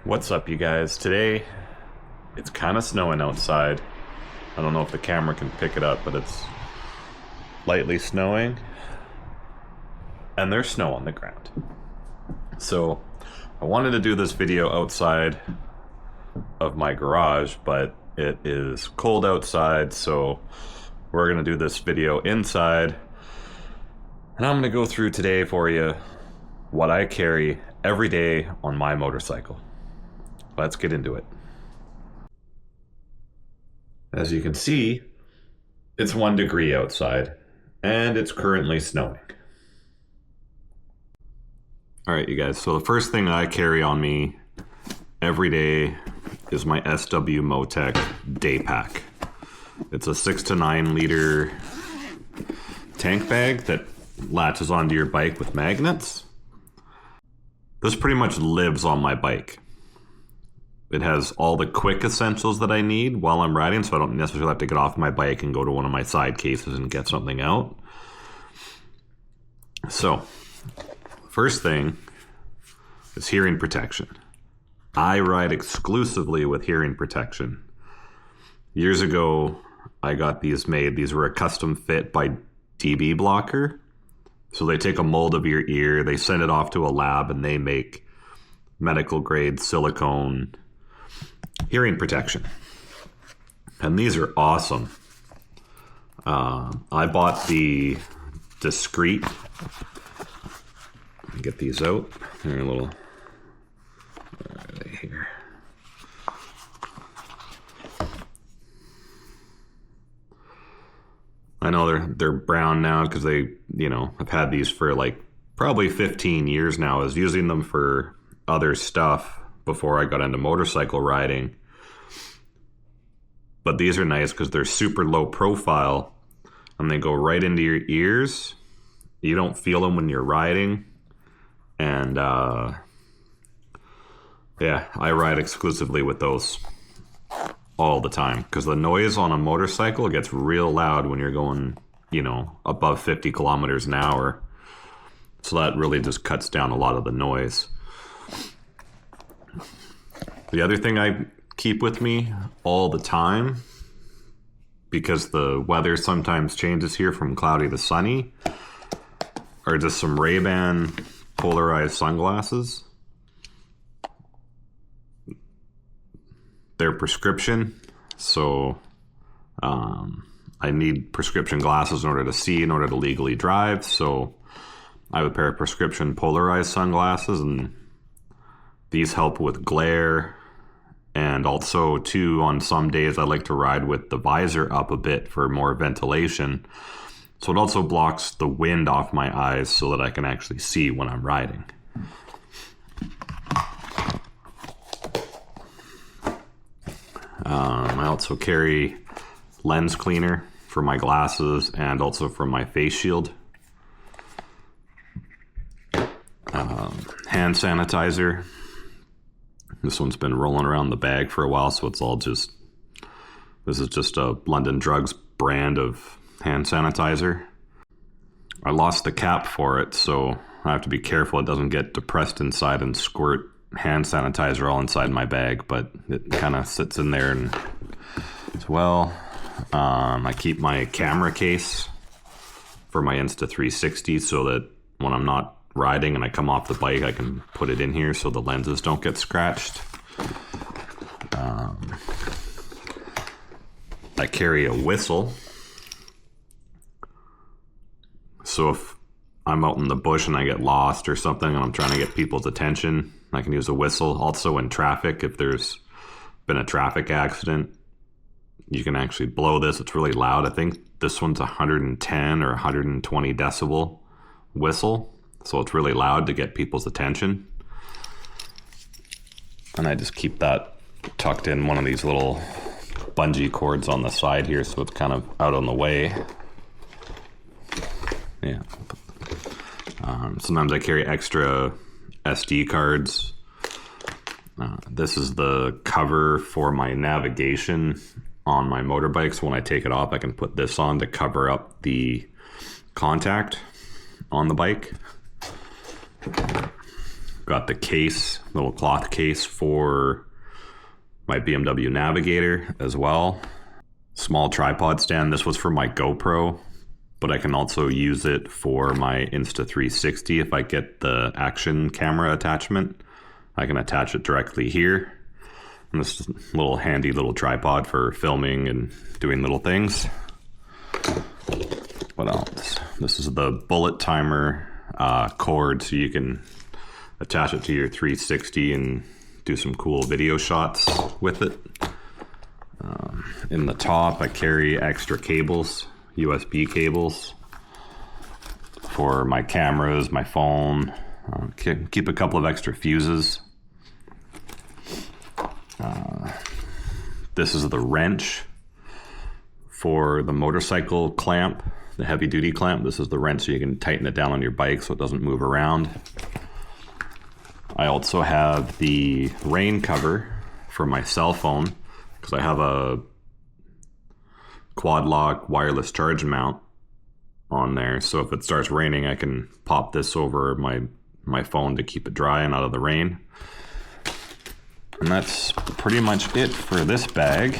What's up, you guys? Today, it's kind of snowing outside. I don't know if the camera can pick it up, but it's lightly snowing. And there's snow on the ground. So, I wanted to do this video outside of my garage, but it is cold outside, so we're going to do this video inside. And I'm going to go through today for you what I carry every day on my motorcycle. Let's get into it. As you can see, it's 1 degree outside, and it's currently snowing. Alright, you guys, so the first thing I carry on me every day is my sw-motech day pack. It's a 6 to 9 liter tank bag that latches onto your bike with magnets. This pretty much lives on my bike. It has all the quick essentials that I need while I'm riding, so I don't necessarily have to get off my bike and go to one of my side cases and get something out. So, first thing is hearing protection. I ride exclusively with hearing protection. Years ago, I got these made. These were a custom fit by DB Blocker. So they take a mold of your ear, they send it off to a lab, and they make medical grade silicone hearing protection. And these are awesome. I bought the discreet. Let me get these out. They're a little. Where are they here? I know they're brown now because they, I've had these for like probably 15 years now. I was using them for other stuff before I got into motorcycle riding. But these are nice because they're super low profile and they go right into your ears. You don't feel them when you're riding. And yeah, I ride exclusively with those all the time because the noise on a motorcycle gets real loud when you're going, above 50 kilometers an hour. So that really just cuts down a lot of the noise. The other thing I keep with me all the time, because the weather sometimes changes here from cloudy to sunny, are just some Ray-Ban polarized sunglasses. They're prescription, so I need prescription glasses in order to see, in order to legally drive. So I have a pair of prescription polarized sunglasses, and these help with glare. And also, too, on some days I like to ride with the visor up a bit for more ventilation. So it also blocks the wind off my eyes so that I can actually see when I'm riding. I also carry lens cleaner for my glasses and also for my face shield. Hand sanitizer. This one's been rolling around the bag for a while, so it's all this is just a London Drugs brand of hand sanitizer. I lost the cap for it, so I have to be careful it doesn't get depressed inside and squirt hand sanitizer all inside my bag, but it kind of sits in there and as well. I keep my camera case for my Insta360 so that when I'm not riding and I come off the bike, I can put it in here so the lenses don't get scratched. I carry a whistle. So if I'm out in the bush and I get lost or something and I'm trying to get people's attention, I can use a whistle. Also in traffic, if there's been a traffic accident, you can actually blow this. It's really loud. I think this one's 110 or 120 decibel whistle. So it's really loud to get people's attention. And I just keep that tucked in one of these little bungee cords on the side here, so it's kind of out on the way. Yeah. Sometimes I carry extra SD cards. This is the cover for my navigation on my motorbike. So when I take it off, I can put this on to cover up the contact on the bike. Got the case, little cloth case for my BMW Navigator as well. Small tripod stand. This was for my GoPro, but I can also use it for my Insta360 if I get the action camera attachment. I can attach it directly here. And this is a little handy little tripod for filming and doing little things. What else? This is the bullet timer cord, so you can attach it to your 360 and do some cool video shots with it. In the top, I carry extra cables, USB cables for my cameras, my phone. Keep a couple of extra fuses. This is the wrench for the motorcycle clamp, the heavy duty clamp. This is the wrench so you can tighten it down on your bike so it doesn't move around. I also have the rain cover for my cell phone because I have a quad lock wireless charge mount on there. So if it starts raining, I can pop this over my phone to keep it dry and out of the rain. And that's pretty much it for this bag.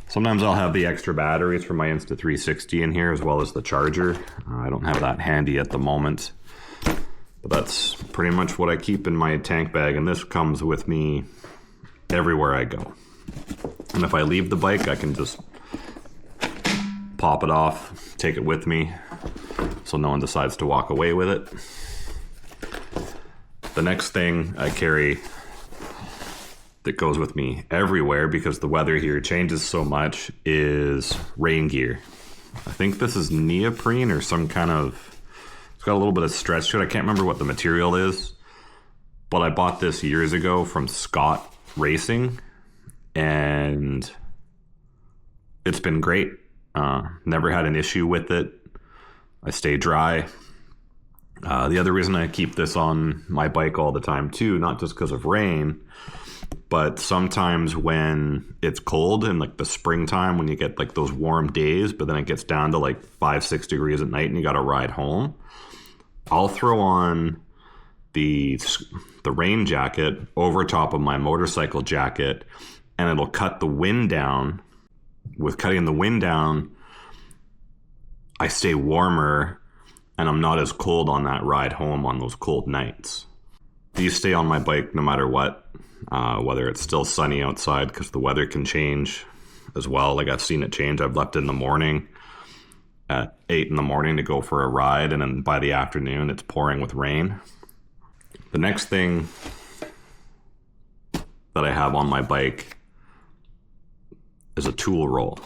Sometimes I'll have the extra batteries for my Insta360 in here as well as the charger. I don't have that handy at the moment. But that's pretty much what I keep in my tank bag, and this comes with me everywhere I go. And if I leave the bike, I can just pop it off, take it with me, so no one decides to walk away with it. The next thing I carry that goes with me everywhere, because the weather here changes so much, is rain gear. I think this is neoprene or some kind of... It's got a little bit of stretch to it. I can't remember what the material is, but I bought this years ago from Scott Racing, and it's been great. Never had an issue with it. I stay dry. The other reason I keep this on my bike all the time too, not just because of rain, but sometimes when it's cold in like the springtime, when you get like those warm days, but then it gets down to like 5-6 degrees at night and you got to ride home, I'll throw on the rain jacket over top of my motorcycle jacket, and it'll cut the wind down. With cutting the wind down, I stay warmer and I'm not as cold on that ride home on those cold nights. These stay on my bike no matter what, whether it's still sunny outside, because the weather can change as well. Like I've seen it change. I've left in the morning at 8 in the morning to go for a ride, and then by the afternoon it's pouring with rain. The next thing that I have on my bike is a tool roll.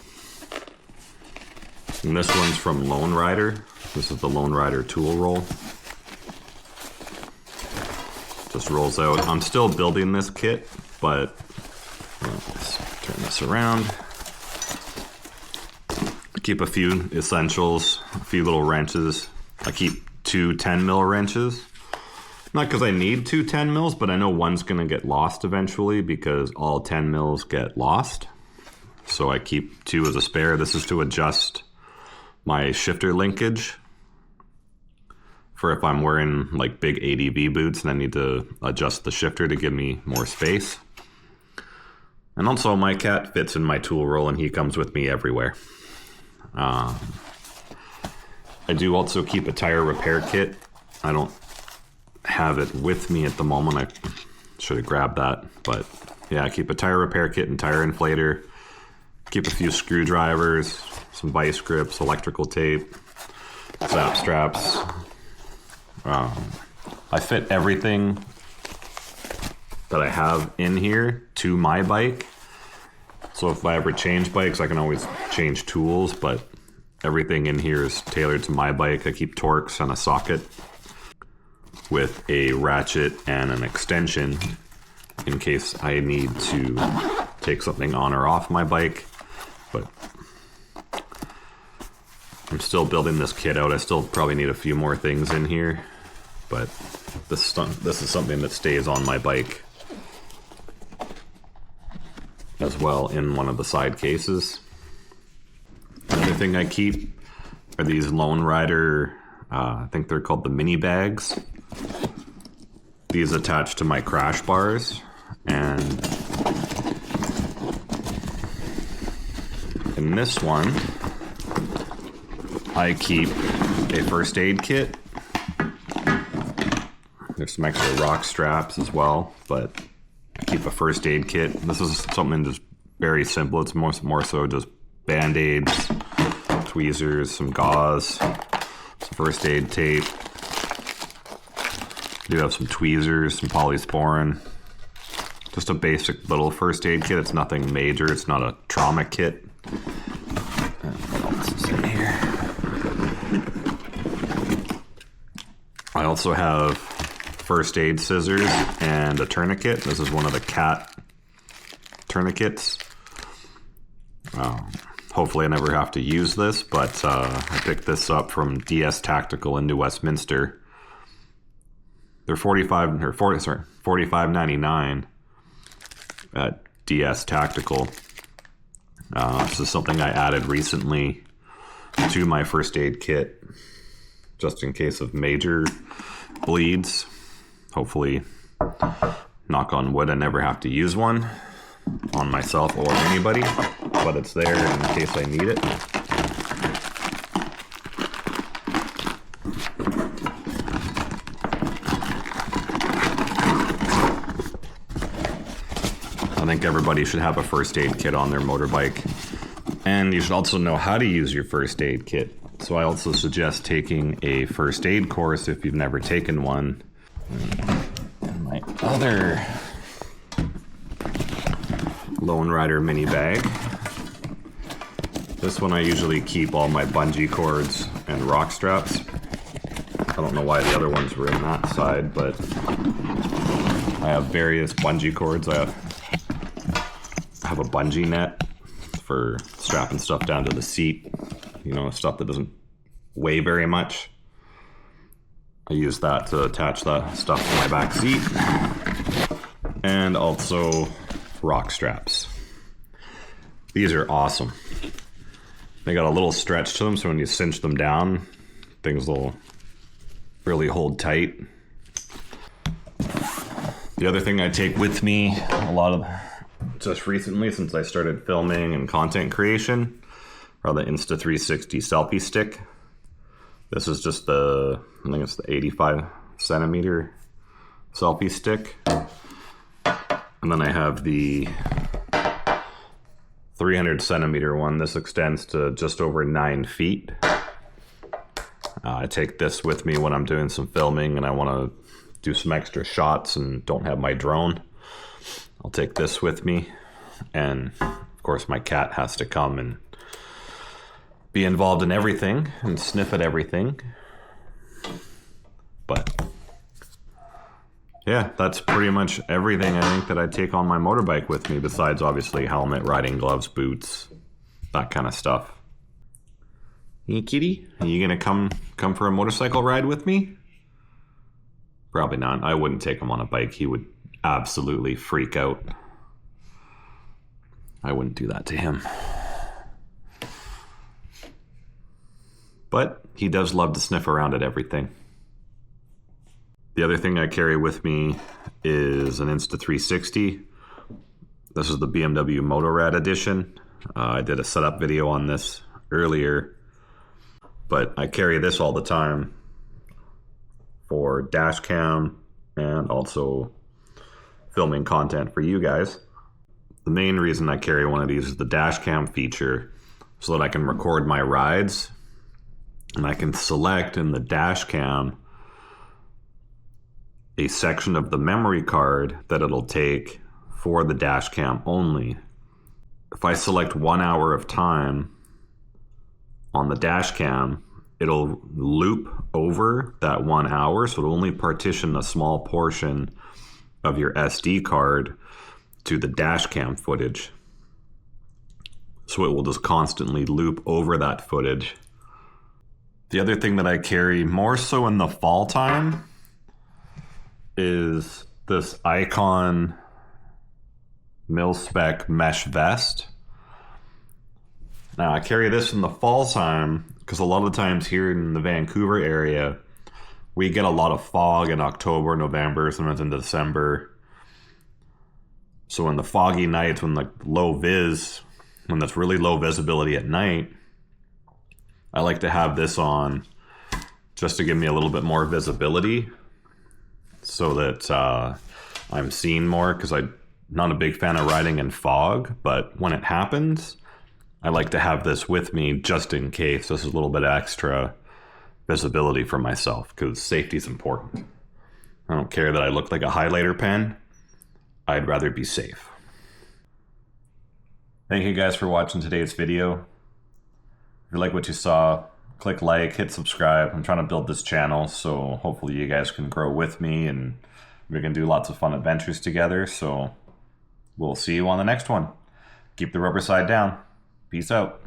And this one's from Lone Rider. This is the Lone Rider tool roll. Just rolls out. I'm still building this kit, but let's turn this around. I keep a few essentials, a few little wrenches. I keep 2 10mm wrenches. Not because I need 2 10mm, but I know one's going to get lost eventually because all 10mm get lost. So I keep 2 as a spare. This is to adjust my shifter linkage for if I'm wearing like big ADV boots and I need to adjust the shifter to give me more space. And also my cat fits in my tool roll and he comes with me everywhere. I do also keep a tire repair kit. I don't have it with me at the moment. I should have grabbed that, but yeah, I keep a tire repair kit and tire inflator. Keep a few screwdrivers, some vice grips, electrical tape, zap straps. I fit everything that I have in here to my bike. So if I ever change bikes, I can always change tools, but everything in here is tailored to my bike. I keep Torx and a socket with a ratchet and an extension in case I need to take something on or off my bike. But I'm still building this kit out. I still probably need a few more things in here, but this is something that stays on my bike as well in one of the side cases. Another thing I keep are these Lone Rider, I think they're called the mini bags. these attach to my crash bars, and in this one, I keep a first aid kit. There's some extra rock straps as well, but I keep a first aid kit. This is something just very simple. It's more so just Band-Aids, tweezers, some gauze, some first aid tape. I do have some tweezers, some polysporin. Just a basic little first aid kit. It's nothing major. It's not a trauma kit. And what else is in here? I also have first aid scissors and a tourniquet. This is one of the cat tourniquets. Hopefully I never have to use this, but I picked this up from DS Tactical in New Westminster. They're $45.99 at DS Tactical. This is something I added recently to my first aid kit, just in case of major bleeds. Hopefully, knock on wood, I never have to use one on myself or anybody, but it's there in case I need it. I think everybody should have a first aid kit on their motorbike, and you should also know how to use your first aid kit. So I also suggest taking a first aid course if you've never taken one. And my other Lone Rider mini bag. This one I usually keep all my bungee cords and rock straps. I don't know why the other ones were in that side, but I have various bungee cords. I have a bungee net for strapping stuff down to the seat, you know, stuff that doesn't weigh very much. I use that to attach that stuff to my back seat. And also rock straps. These are awesome. They got a little stretch to them, so when you cinch them down, things will really hold tight. The other thing I take with me just recently, since I started filming and content creation, are the Insta360 selfie stick. This is just I think it's the 85 centimeter selfie stick. And then I have the 300 centimeter one. This extends to just over 9 feet. I take this with me when I'm doing some filming and I want to do some extra shots and don't have my drone. I'll take this with me. And of course my cat has to come and be involved in everything and sniff at everything. But yeah, that's pretty much everything I think that I take on my motorbike with me, besides obviously helmet, riding gloves, boots, that kind of stuff. Hey kitty, are you gonna come for a motorcycle ride with me? Probably not. I wouldn't take him on a bike. He would absolutely freak out. I wouldn't do that to him. But he does love to sniff around at everything. The other thing I carry with me is an Insta360. This is the BMW Motorrad edition. I did a setup video on this earlier, but I carry this all the time for dash cam and also filming content for you guys. The main reason I carry one of these is the dash cam feature, so that I can record my rides, and I can select in the dash cam a section of the memory card that it'll take for the dash cam only. If I select 1 hour of time on the dash cam, it'll loop over that 1 hour, so it'll only partition a small portion of your SD card to the dash cam footage. So it will just constantly loop over that footage. The other thing that I carry more so in the fall time is this Icon mil-spec mesh vest. Now I carry this in the fall time because a lot of the times here in the Vancouver area, We get a lot of fog in October, November, sometimes in December. So in the foggy nights, when like low vis, when that's really low visibility at night, I like to have this on just to give me a little bit more visibility so that I'm seeing more, because I'm not a big fan of riding in fog, but when it happens, I like to have this with me just in case. This is a little bit extra visibility for myself, because safety is important. I don't care that I look like a highlighter pen. I'd rather be safe. Thank you guys for watching today's video. If you like what you saw, click like, hit subscribe. I'm trying to build this channel, so hopefully you guys can grow with me and we can do lots of fun adventures together. So we'll see you on the next one. Keep the rubber side down. Peace out.